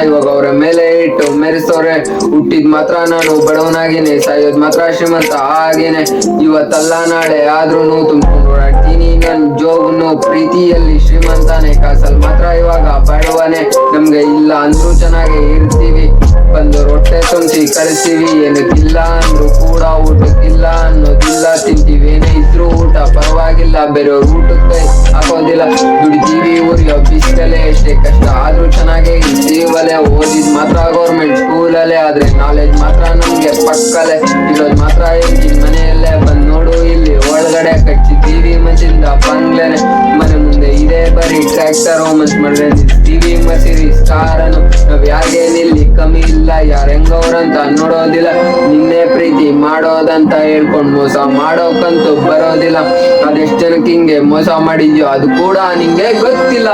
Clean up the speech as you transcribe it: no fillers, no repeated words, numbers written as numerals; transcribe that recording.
ಇವಾಗ ಅವ್ರ ಮೇಲೆ ಇಟ್ಟು ಮೆರೆಸೋರೆ. ಹುಟ್ಟಿದ್ ಮಾತ್ರ ನಾನು ಬಡವನಾಗೇನೆ, ಸಾಯೋದ್ ಮಾತ್ರ ಶ್ರೀಮಂತ ಆಗೇನೆ. ಇವತ್ತಲ್ಲ ನಾಳೆ ಆದ್ರೂನು ತುಂಬ್ಕೊಂಡು ಓಡಾಡ್ತೀನಿ ನನ್ ಜೋಬ್ನು. ಪ್ರೀತಿಯಲ್ಲಿ ಶ್ರೀಮಂತಾನೆ, ಕಾಸಲ್ ಮಾತ್ರ ಇವಾಗ ಬಡವನೆ. ನಮ್ಗೆ ಇಲ್ಲ ಅಂದ್ರೂ ಚೆನ್ನಾಗಿ ಇರ್ತೀವಿ, ಬಂದು ಹೊಟ್ಟೆ ತುಂಬಿಸಿ ಕಳಿಸ್ತೀವಿ. ಏನಕ್ಕಿಲ್ಲ ಅಂದ್ರು ಕೂಡ ಊಟಕ್ಕಿಲ್ಲ ಅನ್ನೋದಿಲ್ಲ, ತಿಂತೀವಿ ಏನೇ ಇದ್ರು ಊಟ ಪರವಾಗಿಲ್ಲ. ಬೇರೆಯವ್ರ ಊಟಕ್ಕೆ ಹಾಕೋದಿಲ್ಲ, ದುಡಿತೀವಿ ಉರಿಯೋ ಬಿಸಿಲಲ್ಲೇ. ಎಷ್ಟೇ ಕಷ್ಟ ಆದ್ರೂ ಚೆನ್ನಾಗಿ ಇರ್ತೀವಲೆ. ಓದಿದ್ ಮಾತ್ರ ಗೌರ್ಮೆಂಟ್ ಸ್ಕೂಲಲ್ಲೇ, ಆದ್ರೆ ನಾಲೆಜ್ ಮಾತ್ರ ನಮ್ಗೆ ಪಕ್ಕಲೆ. ಇರೋದ್ ಮಾತ್ರ ಎಂಜಿನ್ ಮನೆಯಲ್ಲೇ, ಬಂದ್ ನೋಡು ಇಲ್ಲಿ ಒಳಗಡೆ ಕಟ್ಟಿದ್ದೀವಿ ಮಸಿಂದ ಬಂಗ್ಲೆನೆ. ಮನೆ ಮುಂದೆ ಇದೆ ಬರೀ ಟ್ರ್ಯಾಕ್ಟರ್, ಮನ್ಸ್ ಮಾಡ್ರೆ ನಿಲ್ತೀವಿ ಮರ್ಸಿಡೀಸ್ ಕಾರನ್ನು. ನಾವ್ ಯಾರಿಗೇನಿಲ್ಲಿ ಕಮ್ಮಿ ಇಲ್ಲ, ಯಾರ್ ಹೆಂಗವ್ರಂತ ನೋಡೋದಿಲ್ಲ. ನಿನ್ನೆ ಪ್ರೀತಿ ಮಾಡೋದಂತ ಹೇಳ್ಕೊಂಡ್ ಮೋಸ ಮಾಡೋಕಂತೂ ಬರೋದಿಲ್ಲ. ಅದೆಷ್ಟ್ ಜನಕ್ಕೆ ಹಿಂಗೆ ಮೋಸ ಮಾಡಿದ್ಯೋ ಅದು ಕೂಡ ನಿಂಗೆ ಗೊತ್ತಿಲ್ಲ.